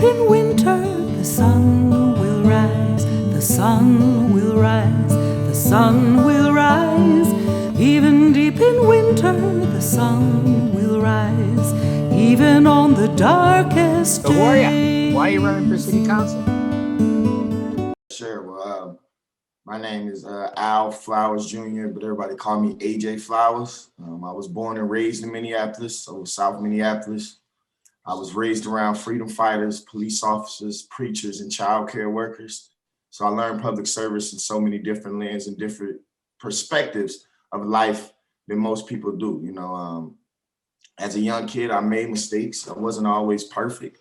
in winter, the sun will rise, the sun will rise, the sun will rise. Even deep in winter, the sun will rise, even on the darkest So day. why are you running for city council? Sure. Well, my name is Al Flowers Jr., but everybody call me AJ Flowers. I was born and raised in Minneapolis, so South Minneapolis. I was raised around freedom fighters, police officers, preachers, and child care workers. So I learned public service in so many different lands and different perspectives of life than most people do. As a young kid, I made mistakes. I wasn't always perfect,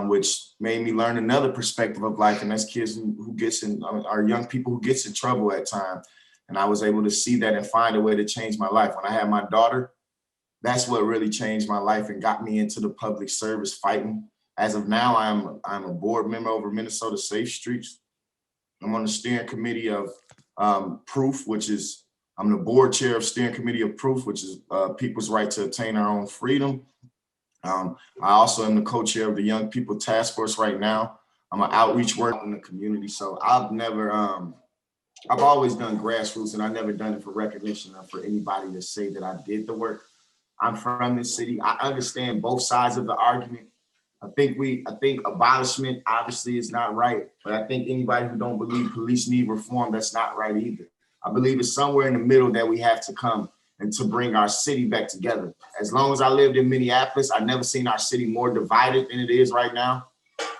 which made me learn another perspective of life. And that's kids who gets in, are young people who gets in trouble at times. And I was able to see that and find a way to change my life. When I had my daughter, that's what really changed my life and got me into the public service fighting. As of now, I'm a board member over Minnesota Safe Streets. I'm on the steering committee of Proof, which is, I'm the board chair of steering committee of Proof, which is people's right to obtain our own freedom. I also am the co-chair of the Young People Task Force right now. I'm an outreach worker in the community. So I've always done grassroots, and I've never done it for recognition or for anybody to say that I did the work. I'm from this city. I understand both sides of the argument. I think abolishment obviously is not right, but I think anybody who don't believe police need reform, that's not right either. I believe it's somewhere in the middle that we have to come and to bring our city back together. As long as I lived in Minneapolis, I've never seen our city more divided than it is right now.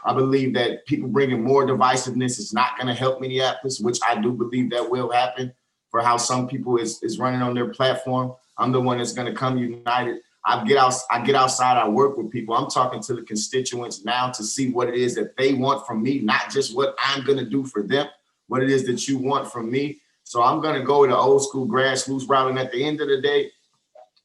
I believe that people bringing more divisiveness is not going to help Minneapolis, which I do believe that will happen for how some people is running on their platform. I'm the one that's going to come united. I get outside, I work with people. I'm talking to the constituents now to see what it is that they want from me, not just what I'm going to do for them, what it is that you want from me. So I'm going to go the old school grassroots route. And at the end of the day,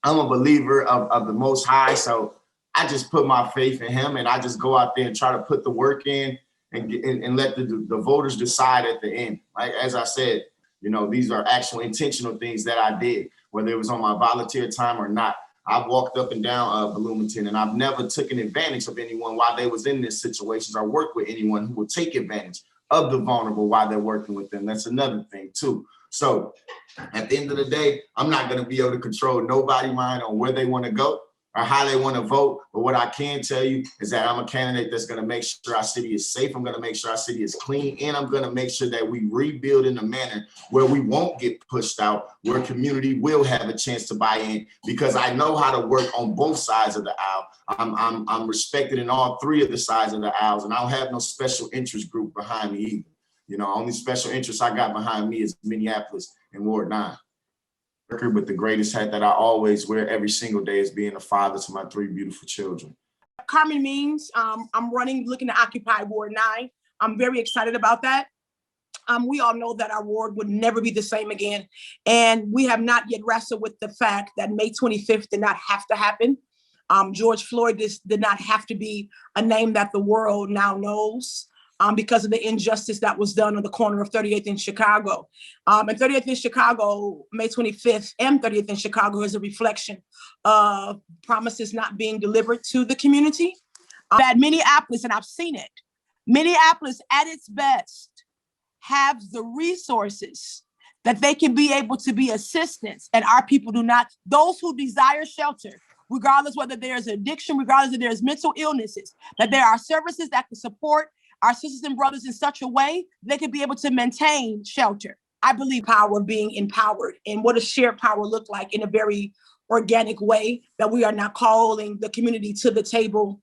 I'm a believer of the Most High. So I just put my faith in him, and I just go out there and try to put the work in and let the voters decide at the end. Like, as I said, these are actual intentional things that I did, whether it was on my volunteer time or not. I've walked up and down Bloomington, and I've never taken advantage of anyone while they was in this situations or worked with anyone who would take advantage of the vulnerable while they're working with them. That's another thing too. So at the end of the day, I'm not going to be able to control nobody's mind on where they want to go or how they want to vote. But what I can tell you is that I'm a candidate that's going to make sure our city is safe. I'm going to make sure our city is clean. And I'm going to make sure that we rebuild in a manner where we won't get pushed out, where community will have a chance to buy in, because I know how to work on both sides of the aisle. I'm respected in all three of the sides of the aisles, and I don't have no special interest group behind me either. Only special interest I got behind me is Minneapolis and Ward 9. With the greatest hat that I always wear every single day is being a father to my 3 beautiful children. Carmen Means, I'm looking to occupy Ward 9. I'm very excited about that. We all know that our ward would never be the same again. And we have not yet wrestled with the fact that May 25th did not have to happen. George Floyd did not have to be a name that the world now knows. Because of the injustice that was done on the corner of 38th in Chicago. And 38th in Chicago, May 25th and 30th in Chicago is a reflection of promises not being delivered to the community. That Minneapolis, and I've seen it, Minneapolis at its best have the resources that they can be able to be assistance, and our people do not. Those who desire shelter, regardless whether there's addiction, regardless if there's mental illnesses, that there are services that can support our sisters and brothers in such a way they could be able to maintain shelter. I believe power of being empowered, and what does shared power look like in a very organic way, that we are not calling the community to the table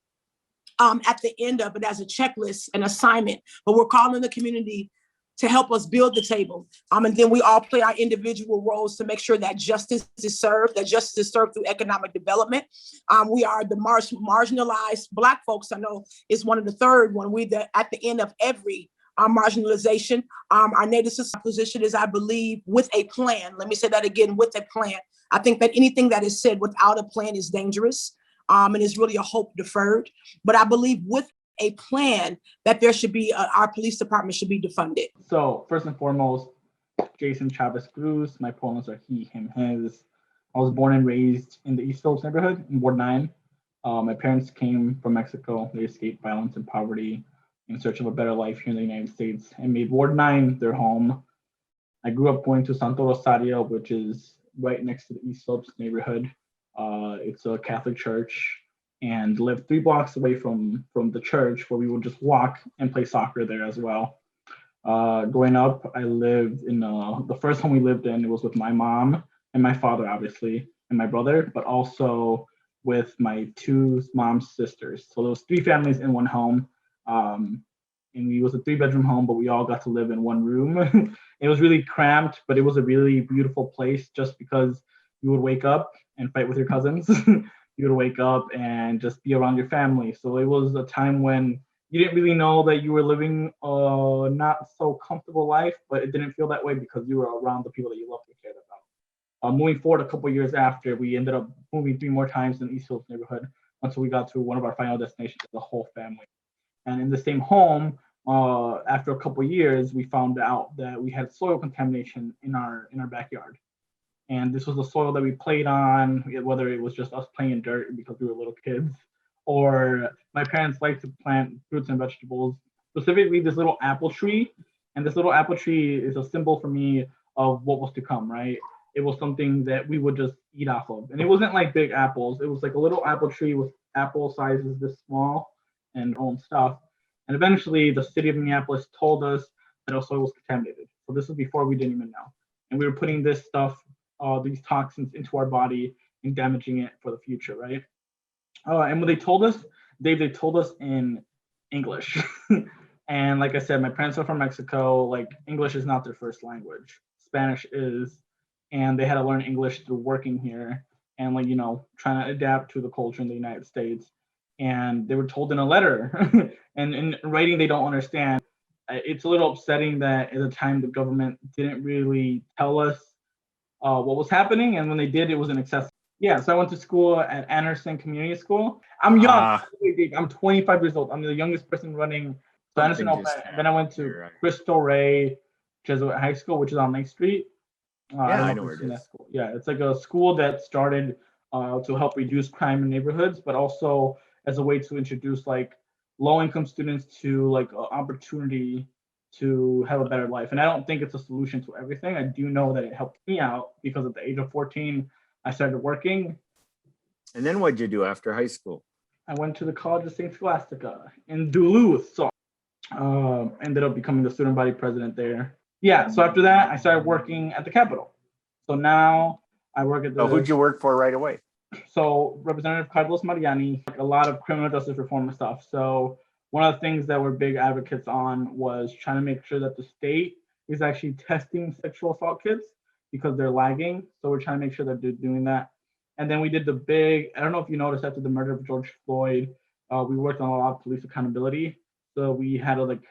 at the end of it as a checklist, an assignment, but we're calling the community to help us build the table. And then we all play our individual roles to make sure that justice is served, through economic development. We are the marginalized Black folks. I know is one of the third one. At the end of every marginalization, our Native sister position is, I believe, with a plan. Let me say that again, with a plan. I think that anything that is said without a plan is dangerous, and is really a hope deferred. But I believe with a plan that there should be, our police department should be defunded. So first and foremost, Jason Chavez Cruz, my pronouns are he, him, his. I was born and raised in the East Slopes neighborhood in Ward 9. My parents came from Mexico. They escaped violence and poverty in search of a better life here in the United States and made Ward 9 their home. I grew up going to Santo Rosario, which is right next to the East Slopes neighborhood. It's a Catholic church, and lived 3 blocks away from the church, where we would just walk and play soccer there as well. Growing up, I lived in the first home we lived in. It was with my mom and my father, obviously, and my brother, but also with my 2 mom's sisters. So there was 3 families in one home. And it was a 3-bedroom home, but we all got to live in one room. It was really cramped, but it was a really beautiful place, just because you would wake up and fight with your cousins. You would wake up and just be around your family. So it was a time when you didn't really know that you were living a not so comfortable life, but it didn't feel that way because you were around the people that you loved and cared about. Moving forward, a couple of years after, we ended up moving 3 more times in the East Hills neighborhood until we got to one of our final destinations as a whole family. And in the same home, after a couple of years, we found out that we had soil contamination in our backyard. And this was the soil that we played on, whether it was just us playing in dirt because we were little kids, or my parents liked to plant fruits and vegetables, specifically this little apple tree. And this little apple tree is a symbol for me of what was to come, right? It was something that we would just eat off of. And it wasn't like big apples. It was like a little apple tree with apple sizes this small and own stuff. And eventually the city of Minneapolis told us that our soil was contaminated. So this was before we didn't even know. And we were putting this stuff, these toxins into our body and damaging it for the future, right? And when they told us, they told us in English. And like I said, my parents are from Mexico. Like, English is not their first language. Spanish is. And they had to learn English through working here and, like, trying to adapt to the culture in the United States. And they were told in a letter, and in writing they don't understand. It's a little upsetting that at the time the government didn't really tell us what was happening, and when they did, it was inaccessible. Yeah, so I went to school at Anderson Community School. I'm young. I'm 25 years old. I'm the youngest person running Anderson Open. And then I went to Cristo Rey Jesuit High School, which is on Lake Street. I know where it is. Yeah, it's like a school that started to help reduce crime in neighborhoods, but also as a way to introduce like low-income students to like an opportunity to have a better life. And I don't think it's a solution to everything. I do know that it helped me out because at the age of 14, I started working. And then what'd you do after high school? I went to the College of St. Scholastica in Duluth. So ended up becoming the student body president there. Yeah, so after that, I started working at the Capitol. So now I work at the... So who'd you work for right away? So Representative Carlos Mariani, like a lot of criminal justice reform and stuff. So one of the things that we're big advocates on was trying to make sure that the state is actually testing sexual assault kits because they're lagging. So we're trying to make sure that they're doing that. And then we did the big, I don't know if you noticed, after the murder of George Floyd, we worked on a lot of police accountability. So we had to like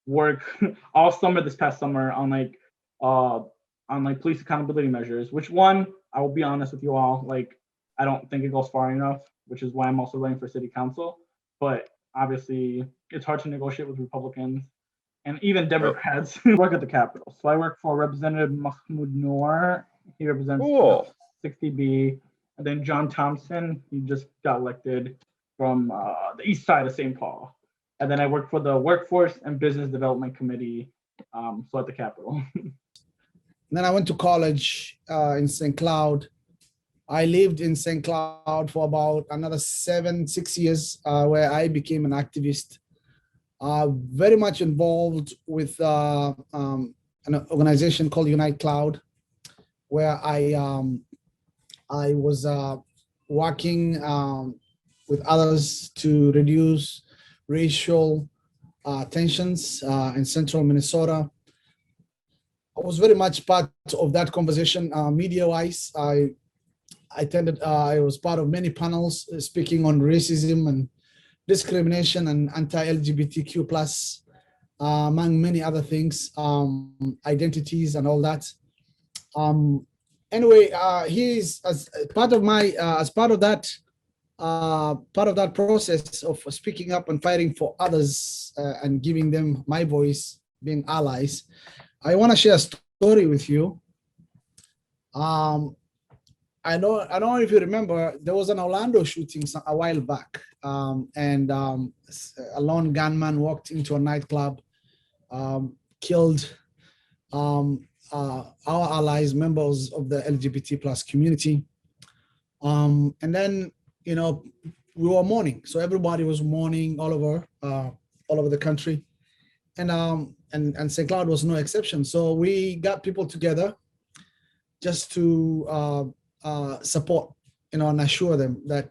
work all summer this past summer on police accountability measures, which one, I will be honest with you all, like, I don't think it goes far enough, which is why I'm also running for city council. But obviously it's hard to negotiate with Republicans and even Democrats who work at the Capitol. So I work for Representative Mahmoud Noor. He represents 60B. And then John Thompson, he just got elected from the east side of St. Paul. And then I work for the Workforce and Business Development Committee, so at the Capitol. Then I went to college in St. Cloud. I lived in St. Cloud for about another 6 years, where I became an activist, very much involved with an organization called Unite Cloud, where I was working with others to reduce racial tensions in central Minnesota. I was very much part of that conversation media-wise. I was part of many panels speaking on racism and discrimination and anti-LGBTQ plus, among many other things, identities and all that. Anyway, he's as part of that process of speaking up and fighting for others and giving them my voice, being allies. I want to share a story with you. I don't know if you remember, there was an Orlando shooting a while back, and a lone gunman walked into a nightclub, killed our allies, members of the LGBT plus community, and then we were mourning. So everybody was mourning all over the country, and St. Cloud was no exception. So we got people together just to support, and assure them that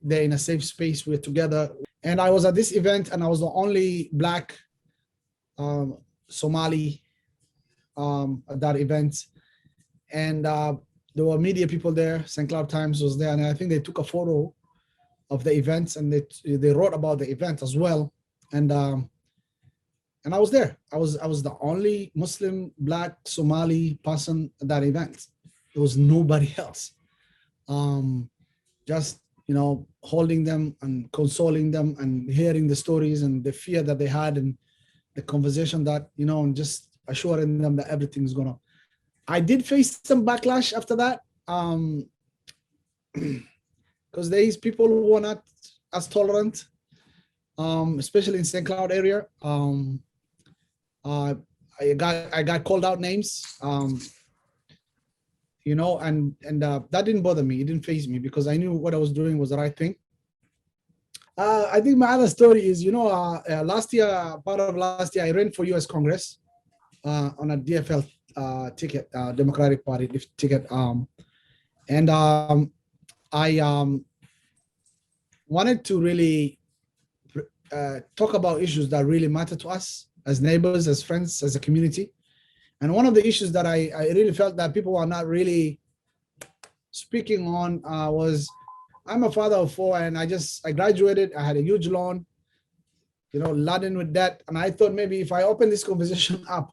they're in a safe space, we're together. And I was at this event, and I was the only Black Somali at that event, and there were media people there. St. Cloud Times was there, and I think they took a photo of the events, and they wrote about the event as well. And I was there. I was the only Muslim Black Somali person at that event. There was nobody else. Just holding them and consoling them and hearing the stories and the fear that they had, and the conversation that and just assuring them that everything's gonna. I did face some backlash after that, because there is people who are not as tolerant, especially in St. Cloud area. I got called out names, and that didn't bother me. It didn't faze me, because I knew what I was doing was the right thing. I think my other story is, last year, part of last year, I ran for U.S. Congress on a DFL ticket, Democratic Party ticket, and I wanted to really talk about issues that really matter to us as neighbors, as friends, as a community. And one of the issues that I really felt that people are not really speaking on was, I'm a father of 4, and I graduated. I had a huge loan, laden with debt. And I thought maybe if I open this conversation up,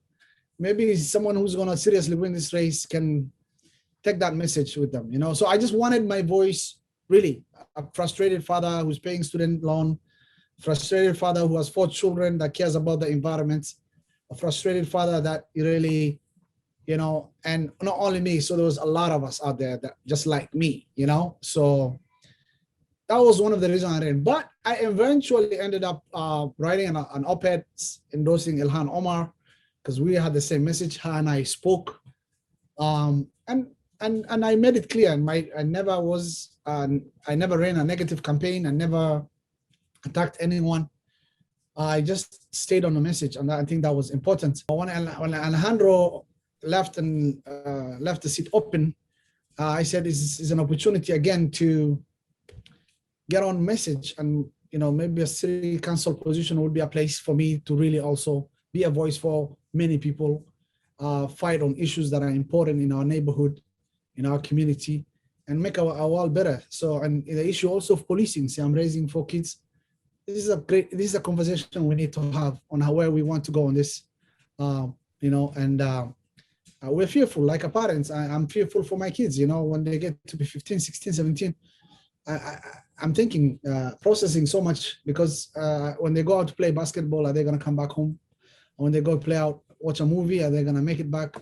maybe someone who's going to seriously win this race can take that message with them, So I just wanted my voice, really, a frustrated father who's paying student loan, frustrated father who has 4 children that cares about the environment, a frustrated father that really, and not only me, so there was a lot of us out there that just like me, So that was one of the reasons I ran. But I eventually ended up writing an op-ed endorsing Ilhan Omar, because we had the same message. Her and I spoke, and I made it clear. I never ran a negative campaign. I never attacked anyone. I just stayed on the message, and I think that was important. When Alejandro left the seat open, I said this is an opportunity again to get on message, and maybe a city council position would be a place for me to really also be a voice for many people, fight on issues that are important in our neighborhood, in our community, and make our world better. So, and the issue also of policing. See, I'm raising 4 kids. This is a conversation we need to have on where we want to go on this, and we're fearful, like a parents. I'm fearful for my kids, when they get to be 15, 16, 17. I'm thinking, processing so much, because when they go out to play basketball, are they going to come back home? When they go play out, watch a movie, are they going to make it back?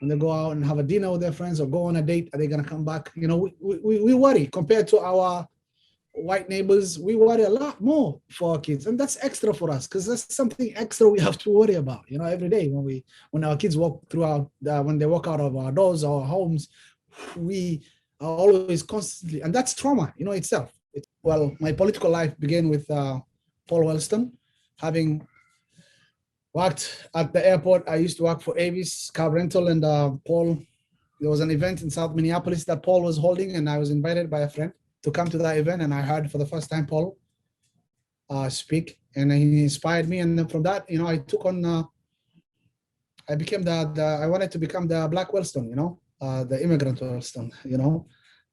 When they go out and have a dinner with their friends or go on a date, are they going to come back? We worry compared to our white neighbors. We worry a lot more for our kids, and that's extra for us, because that's something extra we have to worry about. Every day when our kids walk throughout, when they walk out of our doors, our homes, we are always constantly, and that's trauma, itself. Well, my political life began with Paul Wellston, having worked at the airport. I used to work for Avis Car Rental, and Paul, there was an event in South Minneapolis that Paul was holding, and I was invited by a friend to come to that event, and I heard for the first time Paul speak, and he inspired me. And then from that, I took on, I became I wanted to become the Black Wellston, the immigrant Wellston,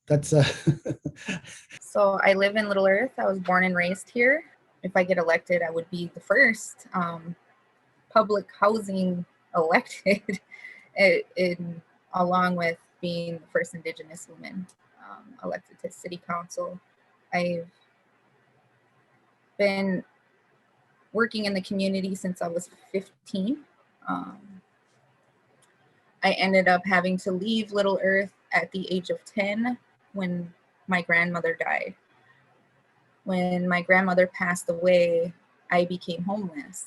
that's. So I live in Little Earth. I was born and raised here. If I get elected, I would be the first public housing elected, along with being the first Indigenous woman elected to City Council. I've been working in the community since I was 15. I ended up having to leave Little Earth at the age of 10 when my grandmother died. When my grandmother passed away, I became homeless.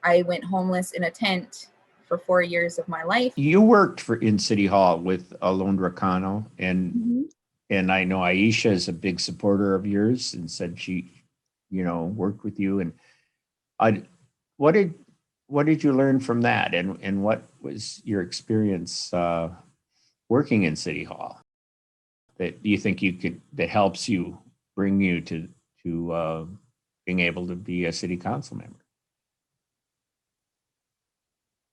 I went homeless in a tent for 4 years of my life. You worked in City Hall with Alondra Cano, and I know Aisha is a big supporter of yours and said she, worked with you. And what did you learn from that? And what was your experience working in City Hall that you think that helps you, bring you to being able to be a city council member?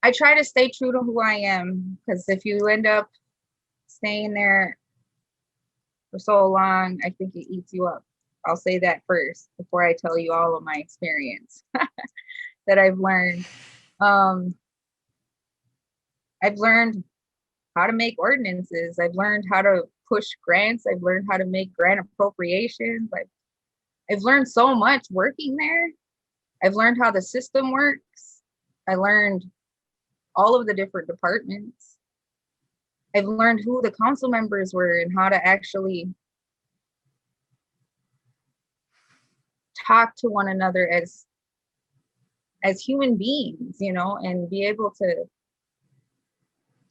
I try to stay true to who I am, because if you end up staying there for so long, I think it eats you up. I'll say that first before I tell you all of my experience that I've learned. I've learned how to make ordinances. I've learned how to push grants. I've learned how to make grant appropriations. I've learned so much working there. I've learned how the system works. I learned all of the different departments. I've learned who the council members were and how to actually talk to one another as human beings, and be able to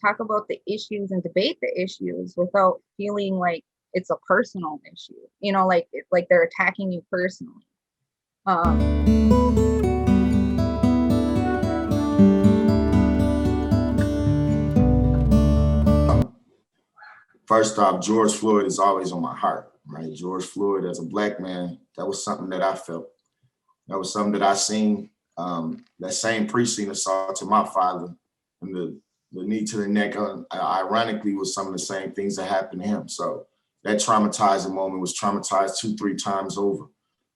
talk about the issues and debate the issues without feeling like it's a personal issue, like they're attacking you personally. First off, George Floyd is always on my heart, right? George Floyd, as a Black man, that was something that I felt. That was something that I seen. That same precinct assault to my father, and the knee to the neck, ironically, was some of the same things that happened to him. So that traumatizing moment was traumatized 2-3 times over.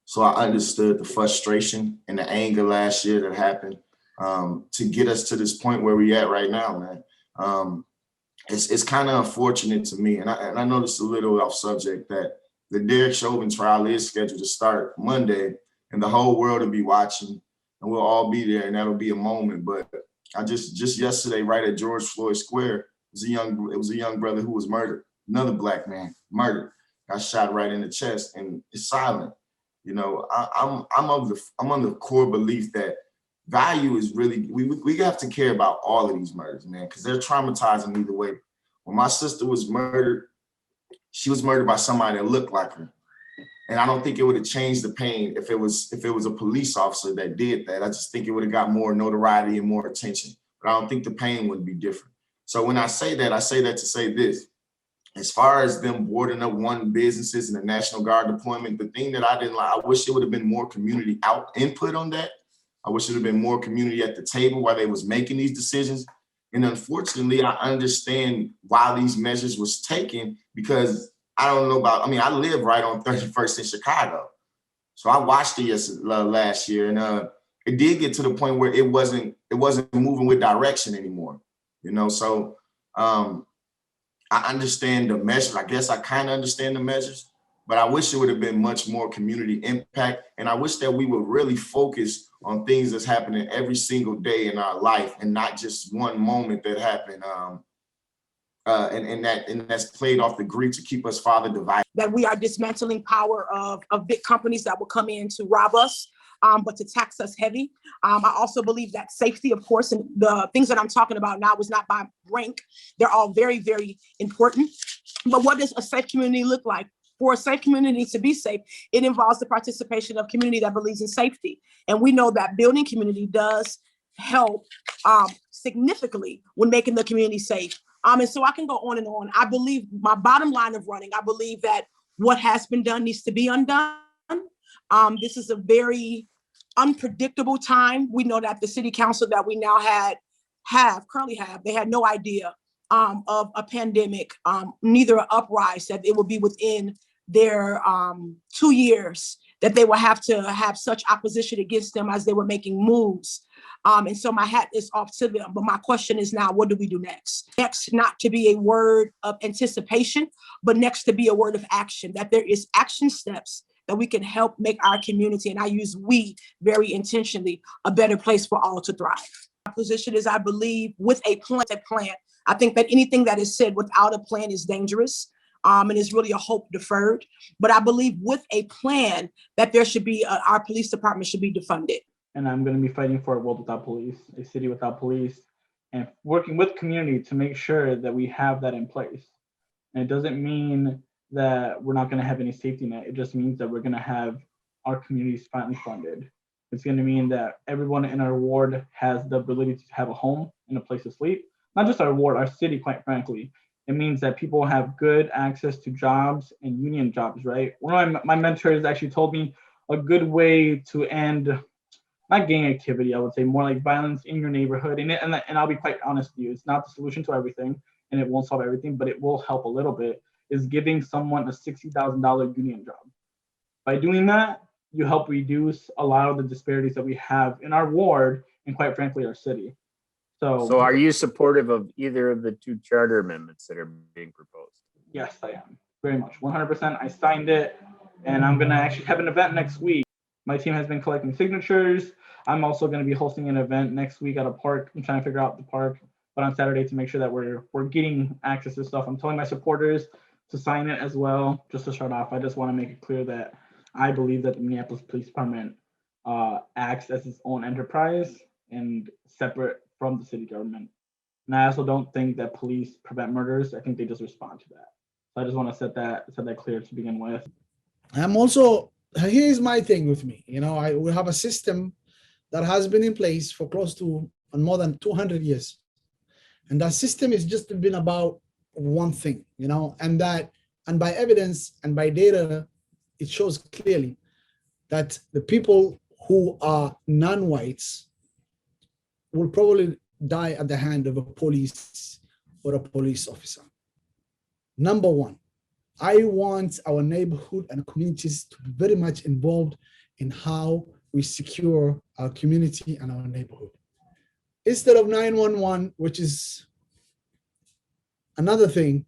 So I understood the frustration and the anger last year that happened to get us to this point where we at right now, man. It's kind of unfortunate to me, and I know this is a little off subject, that the Derek Chauvin trial is scheduled to start Monday, and the whole world will be watching, and we'll all be there, and that'll be a moment. But I just yesterday, right at George Floyd Square, it was a young brother who was murdered. Another Black man murdered, got shot right in the chest, and it's silent. I'm of the core belief that value is really, we have to care about all of these murders, man, because they're traumatizing either way. When my sister was murdered, she was murdered by somebody that looked like her. And I don't think it would have changed the pain if it was a police officer that did that. I just think it would have got more notoriety and more attention. But I don't think the pain would be different. So when I say that to say this. As far as them boarding up one businesses and the National Guard deployment, the thing that I didn't like, I wish it would have been more community input on that. I wish it would have been more community at the table while they was making these decisions. And unfortunately, I understand why these measures was taken, because I don't know about, I live right on 31st in Chicago. So I watched it last year, and it did get to the point where it wasn't moving with direction anymore, So I understand the measures. I guess I kind of understand the measures, but I wish it would have been much more community impact. And I wish that we would really focus on things that's happening every single day in our life, and not just one moment that happened. And that's played off the grief to keep us farther divided. That we are dismantling power of big companies that will come in to rob us, but to tax us heavy. I also believe that safety, of course, and the things that I'm talking about now is not by rank. They're all very, very important. But what does a safe community look like? For a safe community to be safe, it involves the participation of community that believes in safety. And we know that building community does help significantly when making the community safe. And so I can go on and on. I believe my bottom line of running, I believe that what has been done needs to be undone. This is a very unpredictable time. We know that the city council that we now currently have, they had no idea of a pandemic, neither an uprise, that it will be within their 2 years that they will have to have such opposition against them as they were making moves. And so my hat is off to them. But my question is now, what do we do next? Next, not to be a word of anticipation, but next to be a word of action, that there is action steps that we can help make our community, and I use we very intentionally, a better place for all to thrive. My position is, I believe with a plan I think that anything that is said without a plan is dangerous. And is really a hope deferred. But I believe with a plan that there should be, our police department should be defunded. And I'm going to be fighting for a world without police, a city without police, and working with community to make sure that we have that in place. And it doesn't mean that we're not going to have any safety net. It just means that we're going to have our communities finally funded. It's going to mean that everyone in our ward has the ability to have a home and a place to sleep. Not just our ward, our city, quite frankly. It means that people have good access to jobs and union jobs, right? One of my mentors actually told me a good way to end, not gang activity, I would say more like violence in your neighborhood. And I'll be quite honest with you, it's not the solution to everything and it won't solve everything, but it will help a little bit, is giving someone a $60,000 union job. By doing that, you help reduce a lot of the disparities that we have in our ward and quite frankly, our city. So are you supportive of either of the two charter amendments that are being proposed? Yes, I am, very much, 100%. I signed it, and I'm gonna actually have an event next week. My team has been collecting signatures. I'm also gonna be hosting an event next week at a park. I'm trying to figure out the park, but on Saturday to make sure that we're getting access to stuff. I'm telling my supporters to sign it as well. Just to start off, I just wanna make it clear that I believe that the Minneapolis Police Department acts as its own enterprise and separate from the city government. And I also don't think that police prevent murders. I think they just respond to that. So I just want to set that clear to begin with. I'm also, here's my thing with me. We have a system that has been in place for close to more than 200 years. And that system has just been about one thing, and by evidence and by data, it shows clearly that the people who are non-whites will probably die at the hand of a police or a police officer. Number one, I want our neighborhood and communities to be very much involved in how we secure our community and our neighborhood. Instead of 911, which is another thing,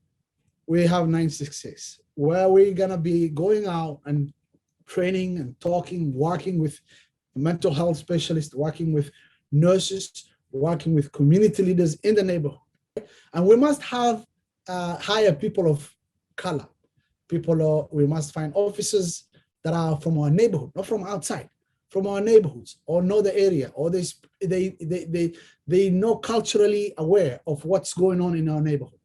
we have 966, where we're gonna be going out and training and talking, working with mental health specialists, working with nurses, working with community leaders in the neighborhood. And we must have hire people of color. We must find officers that are from our neighborhood, not from outside, from our neighborhoods, or know the area, or they know culturally aware of what's going on in our neighborhood.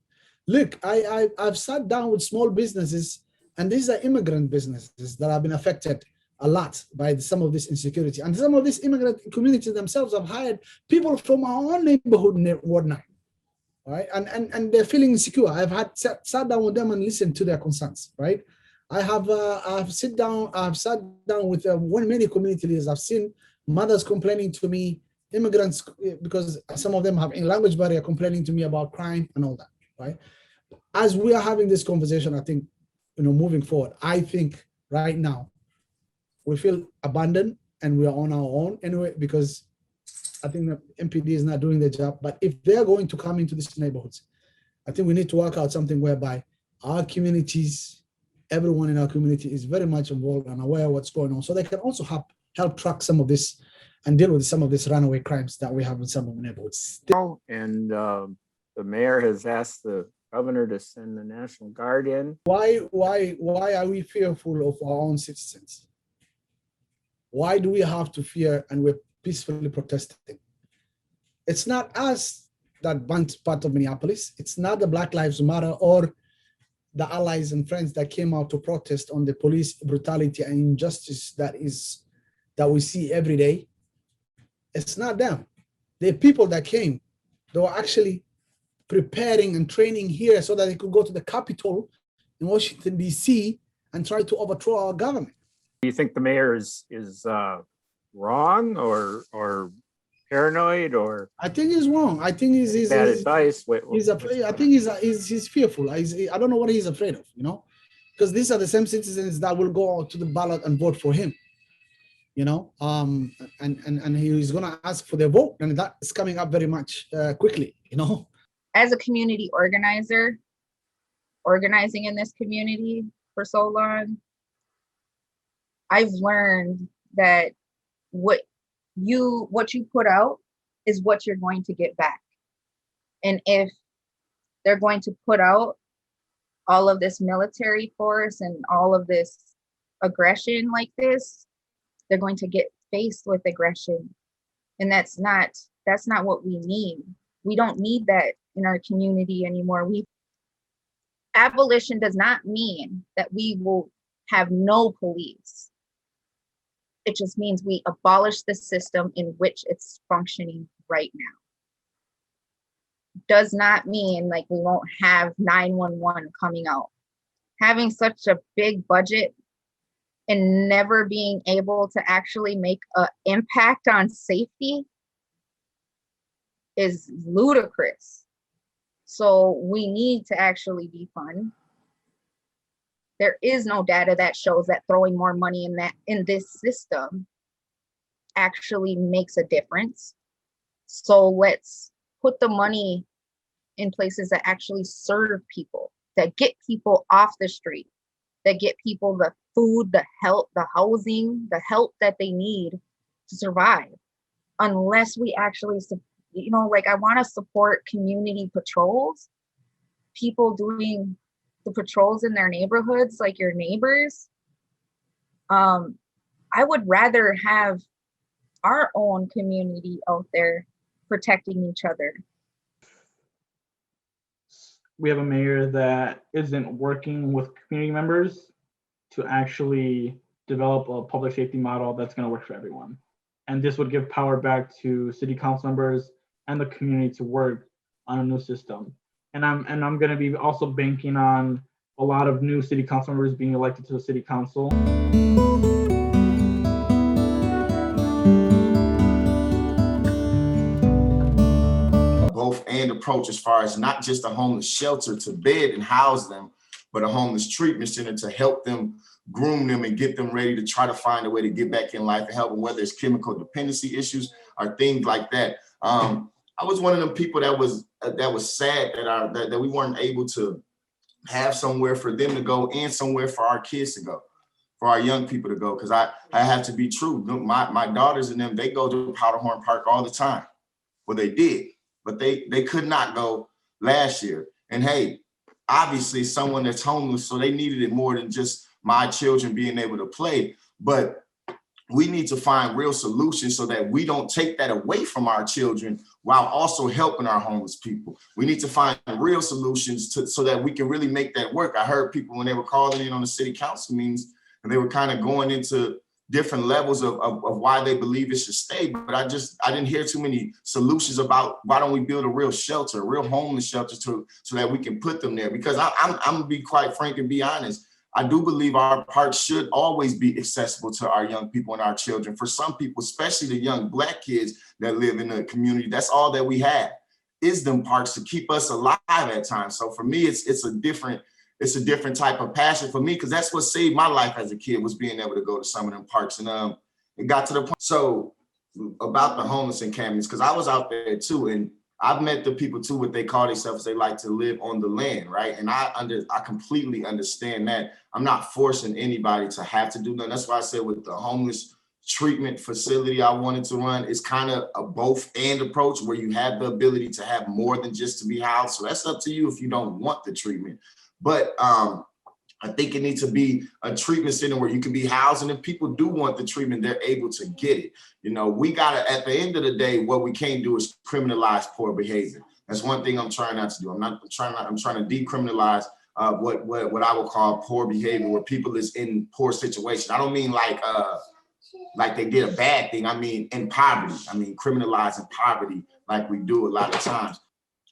Look, I've sat down with small businesses, and these are immigrant businesses that have been affected a lot by some of this insecurity. And some of these immigrant communities themselves have hired people from our own neighborhood, Ward 9, right? And they're feeling insecure. I've sat down with them and listened to their concerns, right? I've sat down with many community leaders. I've seen mothers complaining to me, immigrants, because some of them have a language barrier, complaining to me about crime and all that, right? As we are having this conversation, I think, moving forward, I think right now, we feel abandoned and we are on our own anyway, because I think the MPD is not doing their job. But if they're going to come into these neighborhoods, I think we need to work out something whereby our communities, everyone in our community is very much involved and aware of what's going on. So they can also help track some of this and deal with some of these runaway crimes that we have in some of the neighborhoods. And the mayor has asked the governor to send the National Guard in. Why are we fearful of our own citizens? Why do we have to fear and we're peacefully protesting? It's not us that burnt part of Minneapolis. It's not the Black Lives Matter or the allies and friends that came out to protest on the police brutality and injustice that we see every day. It's not them. The people that came, they were actually preparing and training here so that they could go to the Capitol in Washington, D.C. and try to overthrow our government. Do you think the mayor is wrong or paranoid, or? I think he's wrong. I think he's bad advice. He's afraid. I think he's fearful. I don't know what he's afraid of. Because these are the same citizens that will go to the ballot and vote for him. And he's gonna ask for their vote, and that is coming up very much quickly. As a community organizer, organizing in this community for so long, I've learned that what you put out is what you're going to get back. And if they're going to put out all of this military force and all of this aggression like this, they're going to get faced with aggression. And that's not what we need. We don't need that in our community anymore. Abolition does not mean that we will have no police. It just means we abolish the system in which it's functioning right now. Does not mean like we won't have 911 coming out. Having such a big budget and never being able to actually make an impact on safety is ludicrous. So we need to actually defund. There is no data that shows that throwing more money in this system actually makes a difference. So let's put the money in places that actually serve people, that get people off the street, that get people the food, the help, the housing, the help that they need to survive. Unless we actually, like I want to support community patrols, people doing the patrols in their neighborhoods, like your neighbors. I would rather have our own community out there protecting each other. We have a mayor that isn't working with community members to actually develop a public safety model that's going to work for everyone. And this would give power back to city council members and the community to work on a new system. And I'm going to be also banking on a lot of new city council members being elected to the city council. Both and approach as far as not just a homeless shelter to bed and house them, but a homeless treatment center to help them, groom them and get them ready to try to find a way to get back in life and help them, whether it's chemical dependency issues or things like that. I was one of them people that was sad that we weren't able to have somewhere for them to go and somewhere for our kids to go, for our young people to go. Because I have to be true. My daughters and them, they go to Powderhorn Park all the time. Well, they did, but they could not go last year. And hey, obviously someone that's homeless, so they needed it more than just my children being able to play. But we need to find real solutions so that we don't take that away from our children while also helping our homeless people. We need to find real solutions so that we can really make that work. I heard people when they were calling in on the city council meetings and they were kind of going into different levels of why they believe it should stay. But I didn't hear too many solutions about why don't we build a real shelter, a real homeless shelter so that we can put them there. Because I'm gonna be quite frank and be honest. I do believe our parks should always be accessible to our young people and our children. For some people, especially the young Black kids that live in the community, that's all that we have is them parks to keep us alive at times. So for me, it's a different type of passion for me, because that's what saved my life as a kid, was being able to go to some of them parks. And it got to the point. So about the homeless encampments, because I was out there too, and I've met the people too, what they call themselves, they like to live on the land, right? And I completely understand that. I'm not forcing anybody to have to do that. That's why I said with the homeless treatment facility I wanted to run, it's kind of a both and approach where you have the ability to have more than just to be housed. So that's up to you if you don't want the treatment. But I think it needs to be a treatment center where you can be housed, and if people do want the treatment, they're able to get it. You know, we gotta, at the end of the day, what we can't do is criminalize poor behavior. That's one thing I'm trying not to do. I'm trying to decriminalize what I would call poor behavior, where people is in poor situation. I don't mean like they did a bad thing. I mean in poverty. I mean criminalizing poverty like we do a lot of times.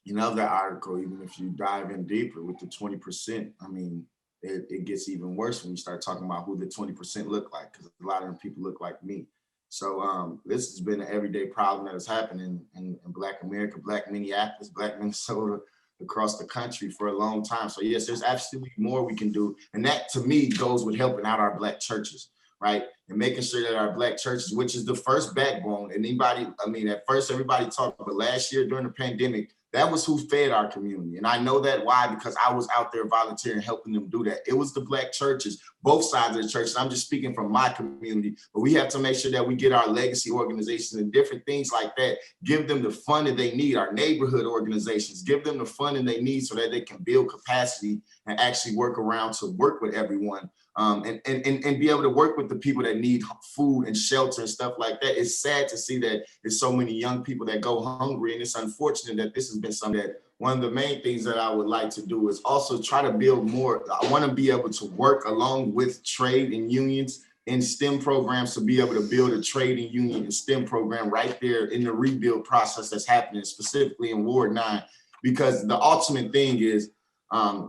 In other article, even if you dive in deeper with the 20%, I mean, it gets even worse when you start talking about who the 20% look like, because a lot of them people look like me. So this has been an everyday problem that has happened in Black America, Black Minneapolis, Black Minnesota, across the country for a long time. So yes, there's absolutely more we can do. And that to me goes with helping out our Black churches, right? And making sure that our Black churches, which is the first backbone, at first everybody talked, but last year during the pandemic, that was who fed our community. And I know that why, because I was out there volunteering, helping them do that. It was the Black churches both sides of the church. I'm just speaking from my community, but we have to make sure that we get our legacy organizations and different things like that, give them the funding they need, our neighborhood organizations, give them the funding they need so that they can build capacity and actually work around to work with everyone. And be able to work with the people that need food and shelter and stuff like that. It's sad to see that there's so many young people that go hungry, and it's unfortunate that this has been something that one of the main things that I would like to do is also try to build more. I want to be able to work along with trade and unions in STEM programs to be able to build a trade and union and STEM program right there in the rebuild process that's happening, specifically in Ward 9, because the ultimate thing is,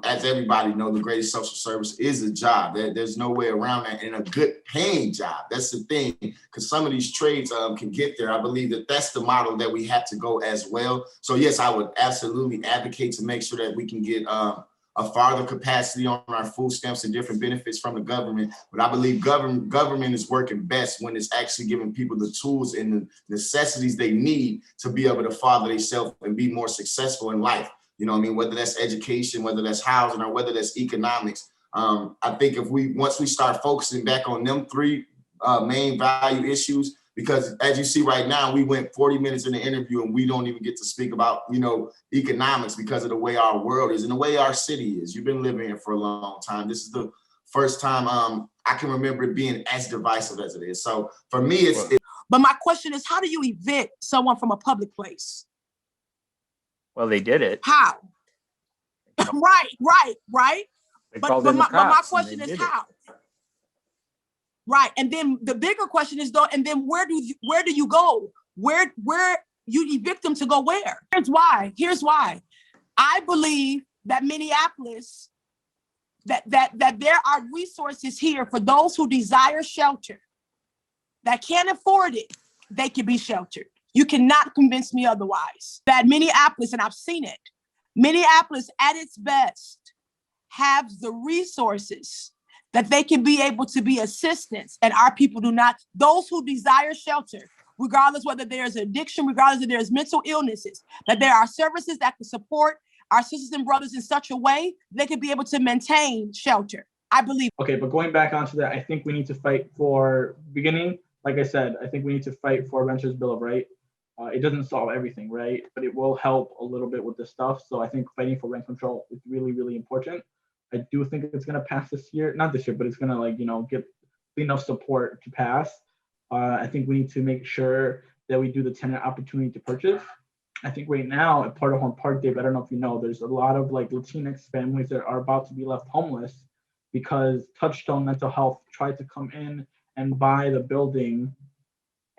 as everybody knows, the greatest social service is a job. There's no way around that, and a good paying job. That's the thing, because some of these trades can get there. I believe that that's the model that we have to go as well. So yes, I would absolutely advocate to make sure that we can get a farther capacity on our food stamps and different benefits from the government. But I believe government is working best when it's actually giving people the tools and the necessities they need to be able to father themselves and be more successful in life. You know what I mean? Whether that's education, whether that's housing, or whether that's economics. I think if once we start focusing back on them three main value issues, because as you see right now, we went 40 minutes in the interview and we don't even get to speak about, economics because of the way our world is and the way our city is. You've been living here for a long time. This is the first time I can remember it being as divisive as it is. So for me, But my question is, how do you evict someone from a public place? Well, they did it. How? Right. But my question is how? Right. And then the bigger question is though, and then where do you go? Where you evict them to go where? Here's why. I believe that Minneapolis, that there are resources here for those who desire shelter, that can't afford it, they can be sheltered. You cannot convince me otherwise. That Minneapolis, and I've seen it, Minneapolis at its best has the resources that they can be able to be assistance, and our people do not. Those who desire shelter, regardless whether there's addiction, regardless if there's mental illnesses, that there are services that can support our sisters and brothers in such a way they can be able to maintain shelter. I believe. Okay, but going back onto that, I think we need to fight for beginning. Like I said, I think we need to fight for a Renters' Bill of Rights. It doesn't solve everything, right? But it will help a little bit with this stuff. So I think fighting for rent control is really, really important. I do think it's going to pass this year, not this year, but it's going to get enough support to pass. I think we need to make sure that we do the tenant opportunity to purchase. I think right now at Part of Home Park, Dave, I don't know if you know, there's a lot of Latinx families that are about to be left homeless because Touchstone Mental Health tried to come in and buy the building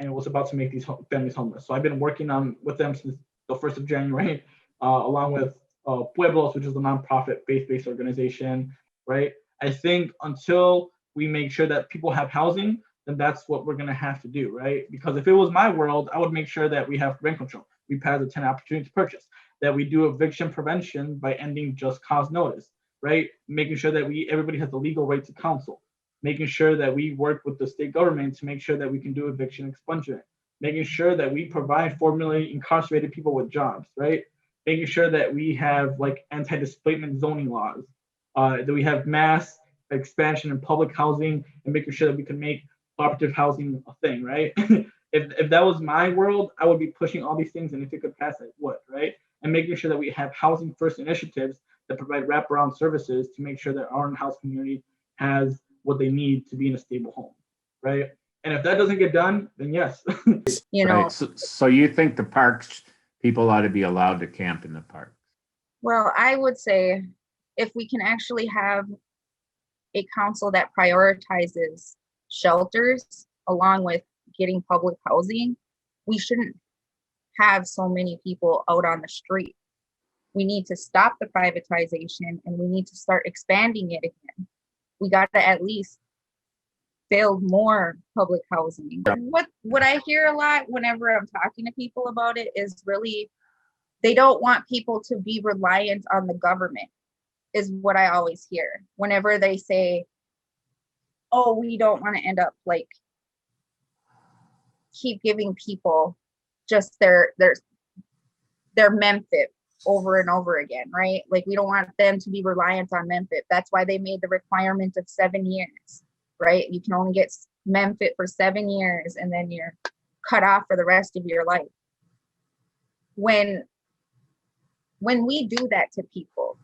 and was about to make these families homeless. So I've been working with them since the 1st of January, along with Pueblos, which is a nonprofit faith-based organization, right? I think until we make sure that people have housing, then that's what we're gonna have to do, right? Because if it was my world, I would make sure that we have rent control. We pass the tenant opportunity to purchase, that we do eviction prevention by ending just cause notice, right? Making sure that everybody has the legal right to counsel, making sure that we work with the state government to make sure that we can do eviction expungement, making sure that we provide 4 million incarcerated people with jobs, right? Making sure that we have anti-displacement zoning laws, that we have mass expansion in public housing, and making sure that we can make cooperative housing a thing, right? If that was my world, I would be pushing all these things, and if it could pass, it would, right? And making sure that we have housing first initiatives that provide wraparound services to make sure that our in-house community has what they need to be in a stable home, right? And if that doesn't get done, then yes. Right. So you think the parks, people ought to be allowed to camp in the park? Well, I would say if we can actually have a council that prioritizes shelters along with getting public housing, we shouldn't have so many people out on the street. We need to stop the privatization and we need to start expanding it again. We got to at least build more public housing. What I hear a lot whenever I'm talking to people about it is really, they don't want people to be reliant on the government, is what I always hear. Whenever they say, oh, we don't want to end up keep giving people just their memfit over and over again, right? Like, we don't want them to be reliant on MemFit. That's why they made the requirement of 7 years, right? You can only get MemFit for 7 years, and then you're cut off for the rest of your life. When we do that to people,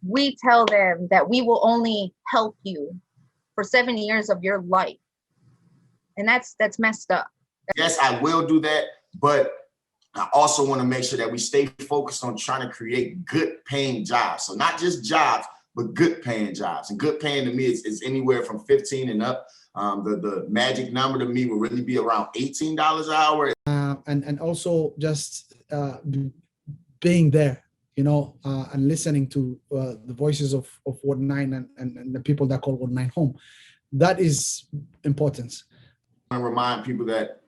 we tell them that we will only help you for 7 years of your life. And that's messed up. Yes, I will do that, but I also want to make sure that we stay focused on trying to create good paying jobs. So not just jobs, but good paying jobs. And good paying to me is anywhere from 15 and up. The magic number to me will really be around $18 an hour. And also just being there, and listening to the voices of Ward 9 and the people that call Ward 9 home. That is important. I want to remind people that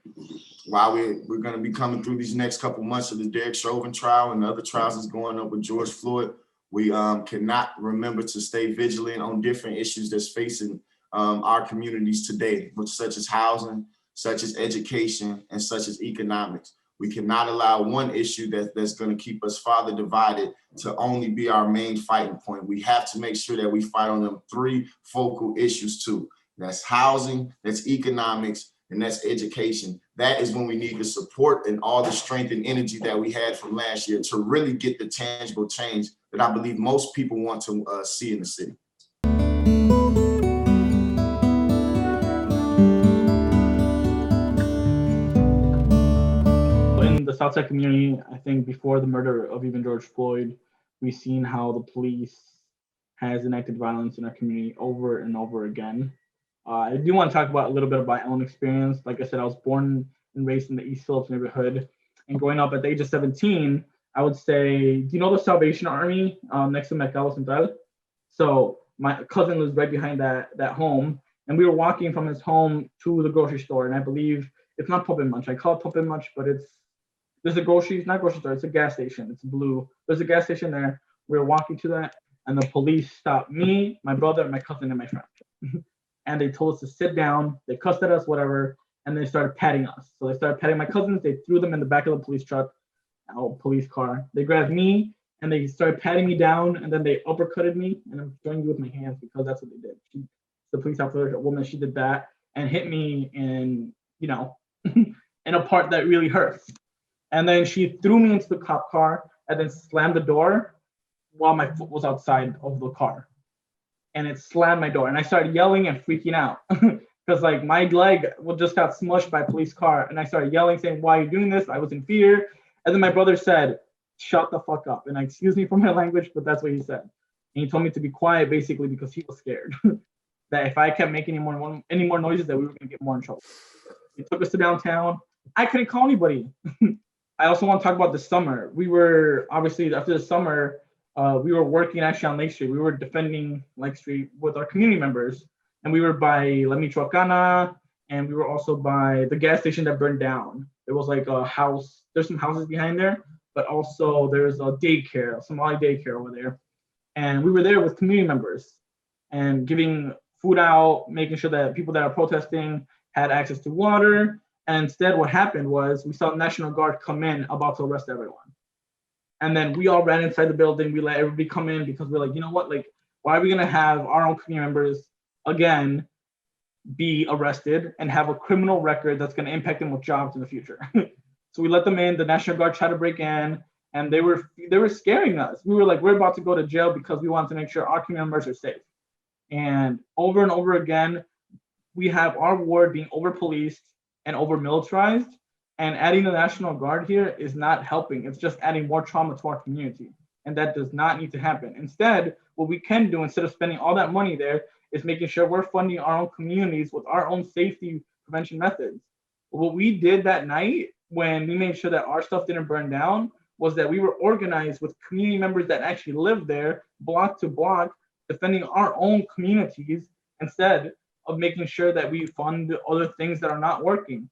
while we're going to be coming through these next couple months of the Derek Chauvin trial and the other trials that's going up with George Floyd, we cannot remember to stay vigilant on different issues that's facing our communities today, such as housing, such as education, and such as economics. We cannot allow one issue that's going to keep us farther divided to only be our main fighting point. We have to make sure that we fight on them 3 focal issues too. That's housing, that's economics, and that's education. That is when we need the support and all the strength and energy that we had from last year to really get the tangible change that I believe most people want to see in the city. In the Southside community, I think before the murder of even George Floyd, we've seen how the police has enacted violence in our community over and over again. I do want to talk about a little bit of my own experience. Like I said, I was born and raised in the East Phillips neighborhood, and growing up at the age of 17, I would say, do you know the Salvation Army next to Mercado Central? So my cousin lives right behind that home, and we were walking from his home to the grocery store, and I believe it's not Puppet Munch. I call it Puppet Munch, but there's a not grocery store, it's a gas station. It's blue. There's a gas station there. We were walking to that, and the police stopped me, my brother, my cousin, and my friend. And they told us to sit down. They cussed at us, whatever, and they started patting us. So they started patting my cousins. They threw them in the back of the police truck, police car. They grabbed me, and they started patting me down, and then they uppercutted me, and I'm showing you with my hands because that's what they did. The police officer, a woman, she did that and hit me in, in a part that really hurts. And then she threw me into the cop car and then slammed the door while my foot was outside of the car. And it slammed my door. And I started yelling and freaking out because like my leg just got smushed by a police car. And I started yelling, saying, "Why are you doing this?" I was in fear. And then my brother said, "Shut the fuck up." And excuse me for my language, but that's what he said. And he told me to be quiet basically because he was scared that if I kept making any more noises that we were gonna get more in trouble. He took us to downtown. I couldn't call anybody. I also want to talk about the summer. We were obviously after the summer, we were working actually on Lake Street. We were defending Lake Street with our community members, and we were by La Michoacana, and we were also by the gas station that burned down. There was like a house. There's some houses behind there, but also there's a daycare, Somali daycare over there, and we were there with community members and giving food out, making sure that people that are protesting had access to water. And instead, what happened was we saw the National Guard come in about to arrest everyone. And then we all ran inside the building. We let everybody come in because we're like, you know what? Like, why are we gonna have our own community members again be arrested and have a criminal record that's gonna impact them with jobs in the future? So we let them in. The National Guard tried to break in, and they were scaring us. We were like, we're about to go to jail because we want to make sure our community members are safe. And over again, we have our ward being over-policed and over-militarized, and adding the National Guard here is not helping. It's just adding more trauma to our community, and that does not need to happen. Instead, what we can do instead of spending all that money there is making sure we're funding our own communities with our own safety prevention methods. What we did that night when we made sure that our stuff didn't burn down was that we were organized with community members that actually lived there, block to block, defending our own communities instead of making sure that we fund other things that are not working.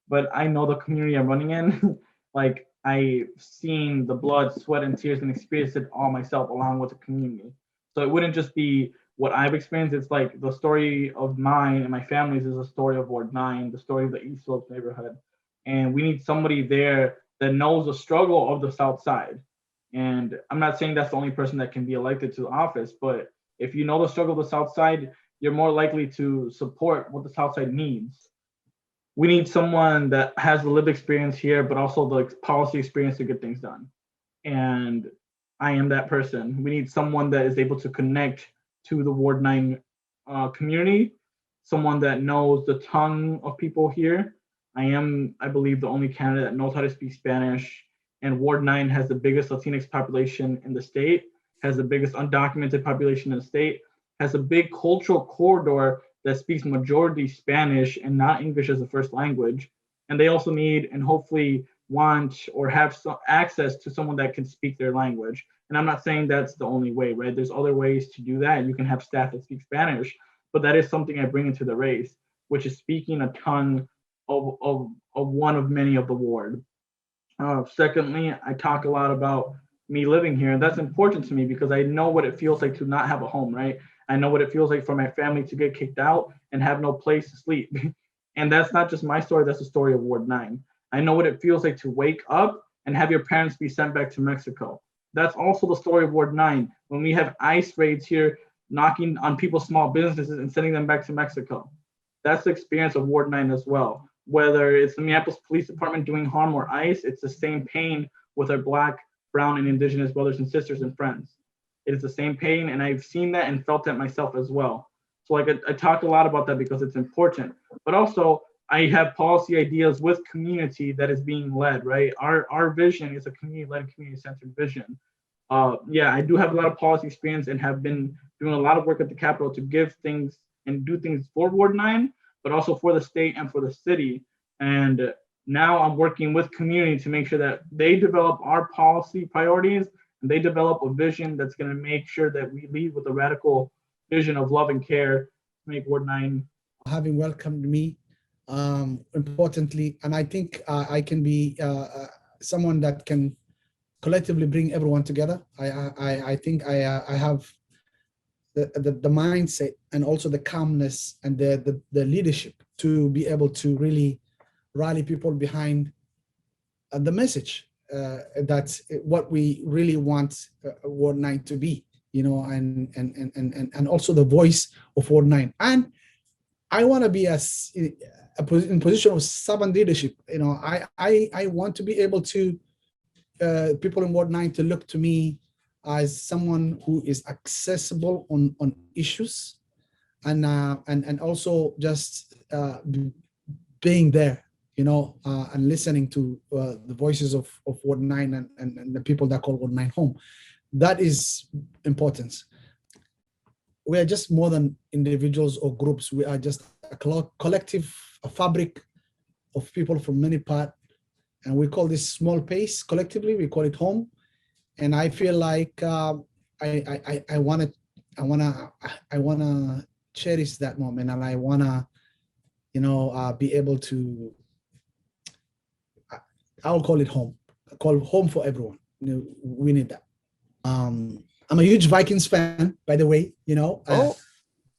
But I know the community I'm running in, like I've seen the blood, sweat, and tears and experienced it all myself along with the community. So it wouldn't just be what I've experienced. It's like the story of mine and my family's is a story of Ward 9, the story of the East Slopes neighborhood. And we need somebody there that knows the struggle of the South Side. And I'm not saying that's the only person that can be elected to the office, but if you know the struggle of the South Side, you're more likely to support what the South Side needs. We need someone that has the lived experience here, but also the policy experience to get things done. And I am that person. We need someone that is able to connect to the Ward 9 community, someone that knows the tongue of people here. I am, I believe, the only candidate that knows how to speak Spanish, and Ward 9 has the biggest Latinx population in the state, has the biggest undocumented population in the state, has a big cultural corridor that speaks majority Spanish and not English as a first language. And they also need and hopefully want or have some access to someone that can speak their language. And I'm not saying that's the only way, right? There's other ways to do that. You can have staff that speak Spanish, but that is something I bring into the race, which is speaking a tongue of one of many of the ward. Secondly, I talk a lot about me living here. That's important to me because I know what it feels like to not have a home, right? I know what it feels like for my family to get kicked out and have no place to sleep. And that's not just my story, that's the story of Ward 9. I know what it feels like to wake up and have your parents be sent back to Mexico. That's also the story of Ward 9, when we have ICE raids here knocking on people's small businesses and sending them back to Mexico. That's the experience of Ward 9 as well. Whether it's the Minneapolis Police Department doing harm or ICE, it's the same pain with our Black, brown, and Indigenous brothers and sisters and friends. It is the same pain, and I've seen that and felt that myself as well. So like I talk a lot about that because it's important, but also I have policy ideas with community that is being led, right? Our vision is a community-led, community-centered vision. Yeah, I do have a lot of policy experience and have been doing a lot of work at the Capitol to give things and do things for Ward 9, but also for the state and for the city. And now I'm working with community to make sure that they develop our policy priorities and they develop a vision that's going to make sure that we lead with a radical vision of love and care to make Ward 9. Having welcomed me, importantly, and I think I can be someone that can collectively bring everyone together. I think I have the mindset and also the calmness and the leadership to be able to really rally people behind the message that's what we really want Ward 9 to be, you know, and also the voice of Ward 9. And I want to be in position of servant leadership. You know, I want to be able to people in Ward 9 to look to me as someone who is accessible on issues, and also just being there, you know, and listening to the voices of Ward 9 and the people that call Ward 9 home. That is important. We are just more than individuals or groups. We are just a collective, a fabric of people from many parts, and we call this small place collectively. We call it home, and I feel like I wanna cherish that moment, and I wanna, you know, be able to. I'll call it home. I call home for everyone. You know, we need that. I'm a huge Vikings fan, by the way. You know,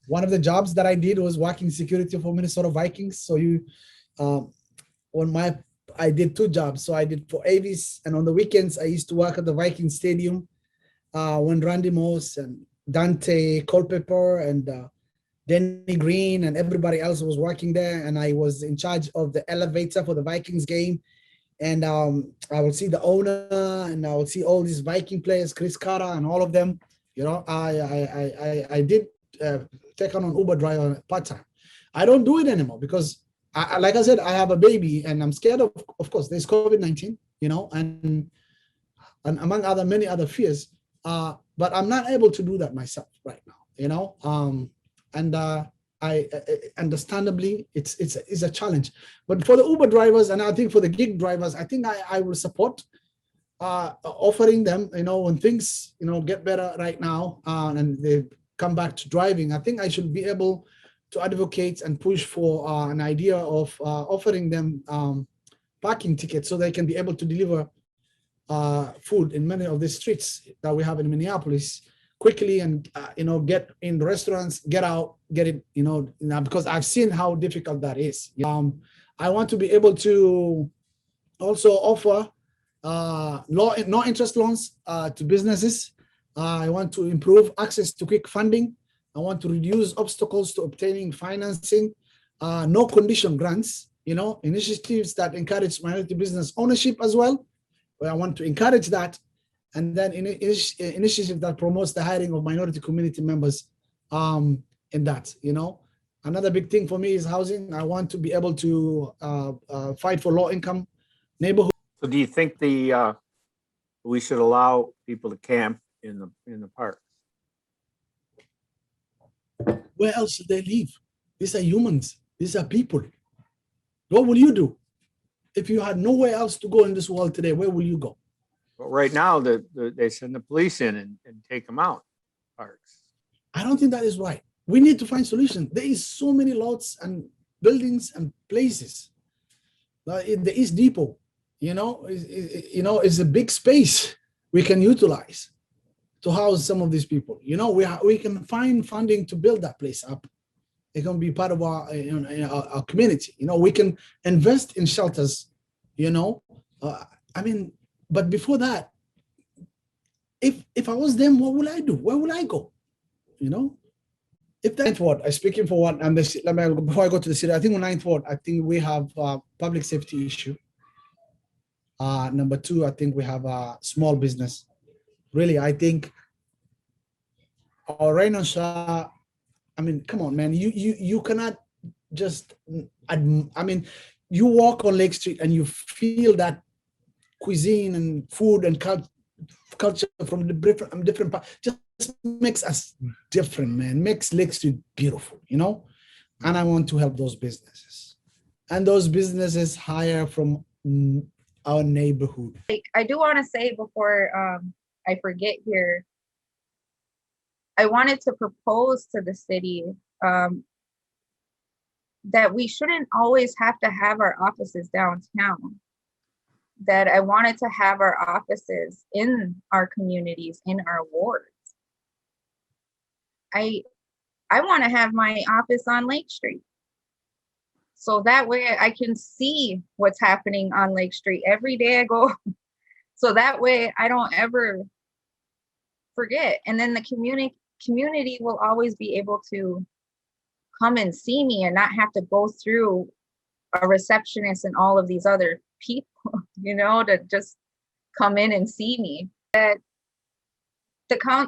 one of the jobs that I did was working security for Minnesota Vikings. So I did two jobs. So I did for Avis, and on the weekends I used to work at the Viking Stadium when Randy Moss and Dante Culpepper and Denny Green and everybody else was working there, and I was in charge of the elevator for the Vikings game. And I would see the owner, and I would see all these Viking players, Chris Carter and all of them. You know, I did take on an Uber driver part-time. I don't do it anymore because, like I said, I have a baby and I'm scared of course, there's COVID-19, you know, and among many other fears. But I'm not able to do that myself right now, you know. I understandably it's a challenge, but for the Uber drivers and I think for the gig drivers, I think I will support offering them, you know, when things, you know, get better right now and they come back to driving. I think I should be able to advocate and push for an idea of offering them parking tickets so they can be able to deliver food in many of the streets that we have in Minneapolis quickly and, you know, get in restaurants, get out, get it, you know, because I've seen how difficult that is. I want to be able to also offer no interest loans to businesses. I want to improve access to quick funding. I want to reduce obstacles to obtaining financing. No condition grants, initiatives that encourage minority business ownership as well. But I want to encourage that. And then initiative that promotes the hiring of minority community members in that, Another big thing for me is housing. I want to be able to fight for low income neighborhoods. So do you think we should allow people to camp in the park? Where else should they live? These are humans. These are people. What will you do? If you had nowhere else to go in this world today, where will you go? But right now, they send the police in and take them out parks. I don't think that is right. We need to find solutions. There is so many lots and buildings and places. In the East Depot, it's a big space we can utilize to house some of these people. We can find funding to build that place up. It can be part of our community. We can invest in shelters. But before that, if I was them, what will I do? Where will I go? If that's what I'm speaking for one, and before I go to the city, I think on Ninth Ward, I think we have a public safety issue. Number two, I think we have a small business. Really, I think our Rain Shah, come on, man. You cannot just, you walk on Lake Street and you feel that cuisine and food and culture from the different parts just makes us different, man. Makes Lake Street beautiful, And I want to help those businesses, and those businesses hire from our neighborhood. I do want to say before I forget here, I wanted to propose to the city that we shouldn't always have to have our offices downtown. That I wanted to have our offices in our communities, in our wards. I want to have my office on Lake Street. So that way I can see what's happening on Lake Street every day I go. So that way I don't ever forget. And then the community will always be able to come and see me and not have to go through a receptionist and all of these other people, to just come in and see me. That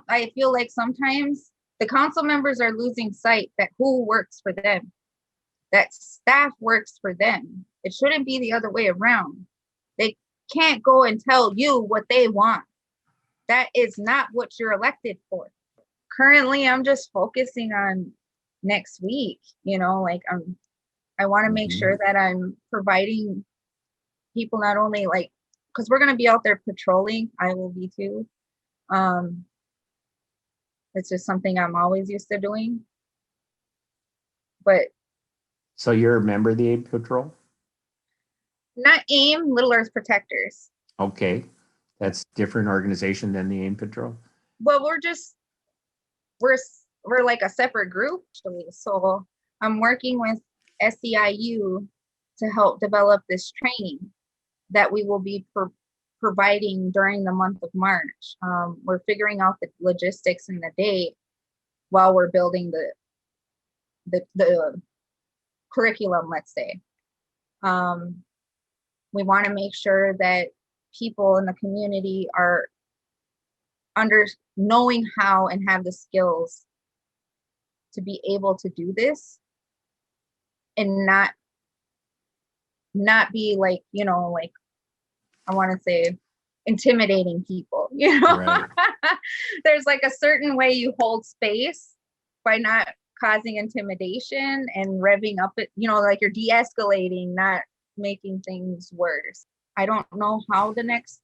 I feel like sometimes the council members are losing sight that who works for them, that staff works for them. It shouldn't be the other way around. They can't go and tell you what they want. That is not what you're elected for. Currently, I'm just focusing on next week, I want to make sure that I'm providing people not only because we're going to be out there patrolling. I will be too. It's just something I'm always used to doing. But so you're a member of the AIM Patrol? Not AIM, Little Earth Protectors. Okay, that's a different organization than the AIM Patrol. Well, we're like a separate group, actually. So I'm working with SEIU to help develop this training that we will be providing during the month of March. We're figuring out the logistics and the date while we're building the curriculum, let's say. We want to make sure that people in the community are knowing how and have the skills to be able to do this and not be I want to say intimidating people, Right. There's a certain way you hold space by not causing intimidation and revving up it, you're de-escalating, not making things worse. I don't know how the next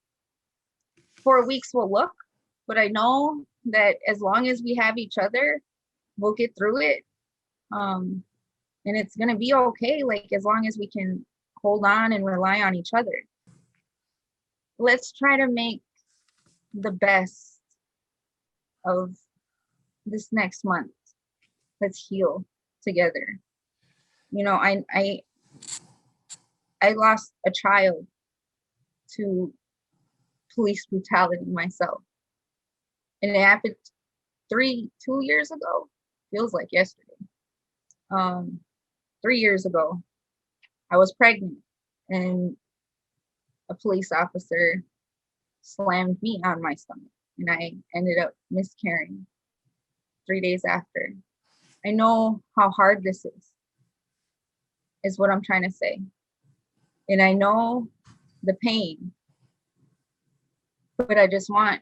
4 weeks will look, but I know that as long as we have each other, we'll get through it. And it's going to be okay, as long as we can hold on and rely on each other. Let's try to make the best of this next month. Let's heal together. I lost a child to police brutality myself. And it happened 2 years ago. Feels like yesterday. 3 years ago, I was pregnant and a police officer slammed me on my stomach and I ended up miscarrying 3 days after. I know how hard this is what I'm trying to say. And I know the pain, but I just want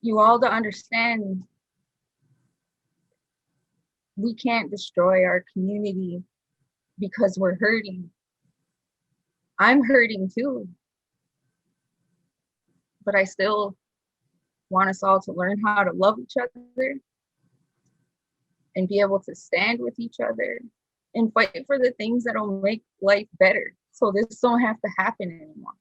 you all to understand we can't destroy our community because we're hurting. I'm hurting too. But I still want us all to learn how to love each other and be able to stand with each other and fight for the things that will make life better. So this don't have to happen anymore.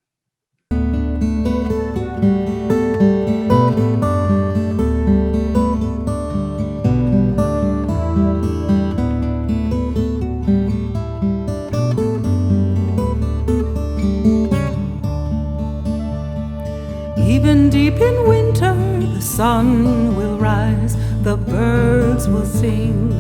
Even deep in winter, the sun will rise, the birds will sing,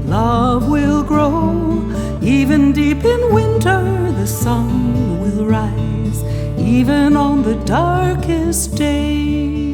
love will grow. Even deep in winter, the sun will rise, even on the darkest day.